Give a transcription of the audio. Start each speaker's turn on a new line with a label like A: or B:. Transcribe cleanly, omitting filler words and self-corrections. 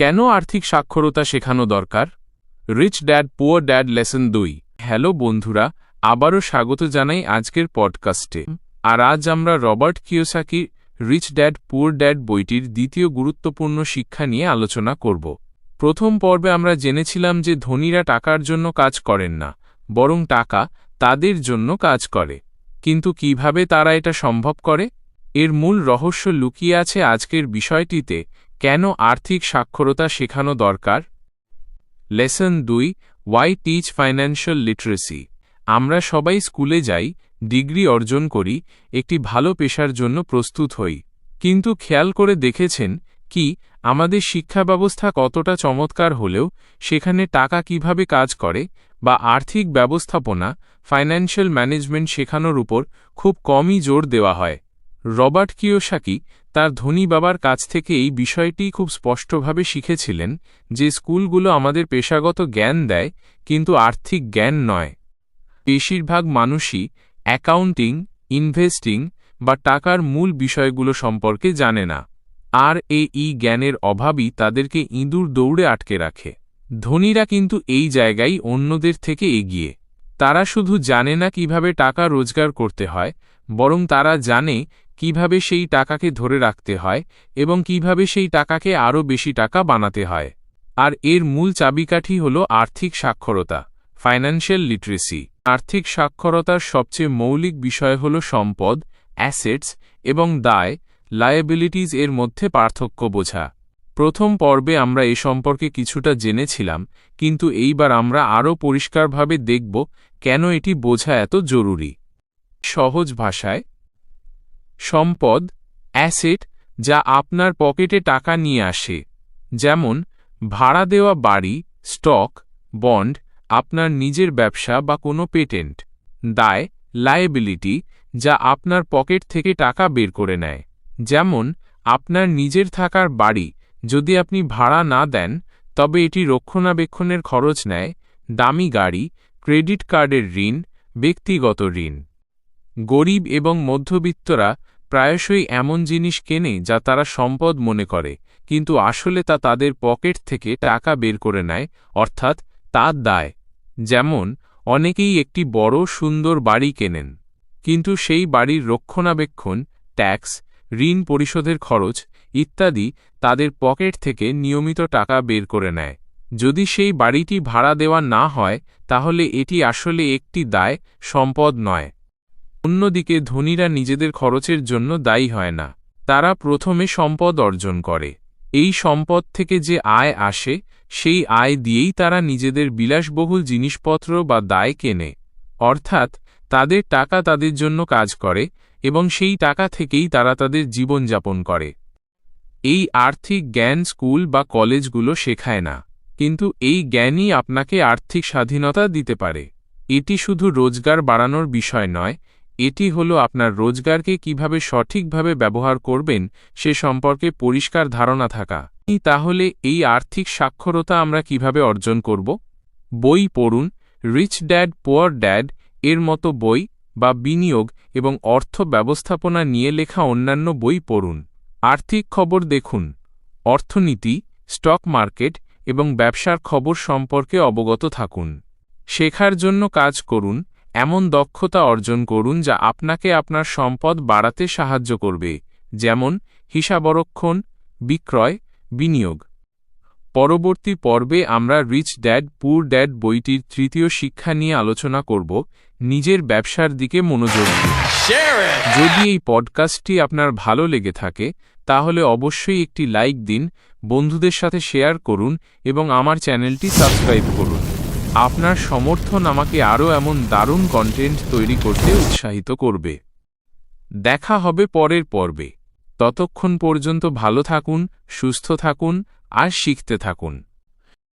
A: কেন আর্থিক সাক্ষরতা শেখানো দরকার? Rich dad poor dad lesson 2। Hello বন্ধুরা, আবারও স্বাগত জানাই আজকের পডকাস্টে। আর আজ আমরা রবার্ট কিওসাকির রিচ ড্যাড পুয়ার ড্যাড বইটির দ্বিতীয় গুরুত্বপূর্ণ শিক্ষা নিয়ে আলোচনা করব। প্রথম পর্বে আমরা জেনেছিলাম যে ধনীরা টাকার জন্য কাজ করেন না, বরং টাকা তাদের জন্য কাজ করে। কিন্তু কিভাবে তারা এটা সম্ভব করে? এর মূল রহস্য লুকিয়ে আছে আজকের বিষয়টিতে। কেন আর্থিক সাক্ষরতা শেখানো দরকার? Lesson 2, why teach financial literacy. আমরা সবাই স্কুলে যাই, ডিগ্রি অর্জন করি, একটি ভালো পেশার জন্য প্রস্তুত হই। কিন্তু খেয়াল করে দেখেছেন কি, আমাদের শিক্ষা ব্যবস্থা কতটা চমৎকার হলেও সেখানে টাকা কিভাবে কাজ করে বা আর্থিক ব্যবস্থাপনা, ফাইন্যান্সিয়াল ম্যানেজমেন্ট শেখানোর উপর খুব কমই জোর দেওয়া হয়। রবার্ট কিওসাকি তার ধনী বাবার কাছ থেকে এই বিষয়টি খুব স্পষ্টভাবে শিখেছিলেন যে স্কুলগুলো আমাদের পেশাগত জ্ঞান দেয়, কিন্তু আর্থিক জ্ঞান নয়। বেশিরভাগ মানুষই অ্যাকাউন্টিং, ইনভেস্টিং বা টাকার মূল বিষয়গুলো সম্পর্কে জানে না, আর এই জ্ঞানের অভাবই তাদেরকে ইঁদুর দৌড়ে আটকে রাখে। ধনীরা কিন্তু এই জায়গায় অন্যদের থেকে এগিয়ে। তারা শুধু জানে না কিভাবে টাকা রোজগার করতে হয়, বরং তারা জানে কিভাবে সেই টাকাকে ধরে রাখতে হয় এবং কিভাবে সেই টাকাকে আরও বেশি টাকা বানাতে হয়। আর এর মূল চাবিকাঠি হল আর্থিক সাক্ষরতা, ফাইন্যান্সিয়াল লিটারেসি। আর্থিক সাক্ষরতার সবচেয়ে মৌলিক বিষয় হল সম্পদ, অ্যাসেটস এবং দায়, লায়াবিলিটিজ এর মধ্যে পার্থক্য বোঝা। প্রথম পর্বে আমরা এ সম্পর্কে কিছুটা জেনেছিলাম, কিন্তু এইবার আমরা আরও পরিষ্কারভাবে দেখব কেন এটি বোঝা এত জরুরি। সহজ ভাষায়, সম্পদ, অ্যাসেট, যা আপনার পকেটে টাকা নিয়ে আসে, যেমন ভাড়া দেওয়া বাড়ি, স্টক, বন্ড, আপনার নিজের ব্যবসা বা কোনো পেটেন্ট। দায়, লায়াবিলিটি, যা আপনার পকেট থেকে টাকা বের করে নেয়, যেমন আপনার নিজের থাকার বাড়ি যদি আপনি ভাড়া না দেন তবে এটি রক্ষণাবেক্ষণের খরচ নেয়। দামি গাড়ি, ক্রেডিট কার্ডের ঋণ, ব্যক্তিগত ঋণ। গরিব এবং মধ্যবিত্তরা প্রায়শই এমন জিনিস কেনে যা তারা সম্পদ মনে করে, কিন্তু আসলে তা তাদের পকেট থেকে টাকা বের করে নেয়, অর্থাৎ তার দায়। যেমন অনেকেই একটি বড় সুন্দর বাড়ি কেনেন, কিন্তু সেই বাড়ির রক্ষণাবেক্ষণ, ট্যাক্স, ঋণ পরিশোধের খরচ ইত্যাদি তাদের পকেট থেকে নিয়মিত টাকা বের করে নেয়। যদি সেই বাড়িটি ভাড়া দেওয়া না হয় তাহলে এটি আসলে একটি দায়, সম্পদ নয়। অন্যদিকে ধনীরা নিজেদের খরচের জন্য দায়ী হয় না। তারা প্রথমে সম্পদ অর্জন করে। এই সম্পদ থেকে যে আয় আসে সেই আয় দিয়েই তারা নিজেদের বিলাসবহুল জিনিসপত্র বা দায় কেনে। অর্থাৎ তাদের টাকা তাদের জন্য কাজ করে এবং সেই টাকা থেকেই তারা তাদের জীবনযাপন করে। এই আর্থিক জ্ঞান স্কুল বা কলেজগুলো শেখায় না, কিন্তু এই জ্ঞানই আপনাকে আর্থিক স্বাধীনতা দিতে পারে। এটি শুধু রোজগার বাড়ানোর বিষয় নয়, এটি হলো আপনার রোজগারকে কিভাবে সঠিকভাবে ব্যবহার করবেন সে সম্পর্কে পরিষ্কার ধারণা থাকা। তাহলে এই আর্থিক সাক্ষরতা আমরা কিভাবে অর্জন করব? বই পড়ুন। রিচ ড্যাড পুয়ার ড্যাড এর মতো বই বা বিনিয়োগ এবং অর্থ ব্যবস্থাপনা নিয়ে লেখা অন্যান্য বই পড়ুন। আর্থিক খবর দেখুন। অর্থনীতি, স্টক মার্কেট এবং ব্যবসার খবর সম্পর্কে অবগত থাকুন। শেখার জন্য কাজ করুন। এমন দক্ষতা অর্জন করুন যা আপনাকে আপনার সম্পদ বাড়াতে সাহায্য করবে, যেমন হিসাবরক্ষণ, বিক্রয়, বিনিয়োগ। পরবর্তী পর্বে আমরা রিচ ড্যাড পুয়ার ড্যাড বইটির তৃতীয় শিক্ষা নিয়ে আলোচনা করব, নিজের ব্যবসার দিকে মনোযোগ দিন। যদি এই পডকাস্টটি আপনার ভালো লেগে থাকে তাহলে অবশ্যই একটি লাইক দিন, বন্ধুদের সাথে শেয়ার করুন এবং আমার চ্যানেলটি সাবস্ক্রাইব করুন। আপনার সমর্থন আমাকে আরও এমন দারুণ কন্টেন্ট তৈরি করতে উৎসাহিত করবে। দেখা হবে পরের পর্বে। ততক্ষণ পর্যন্ত ভালো থাকুন, সুস্থ থাকুন আর শিখতে থাকুন।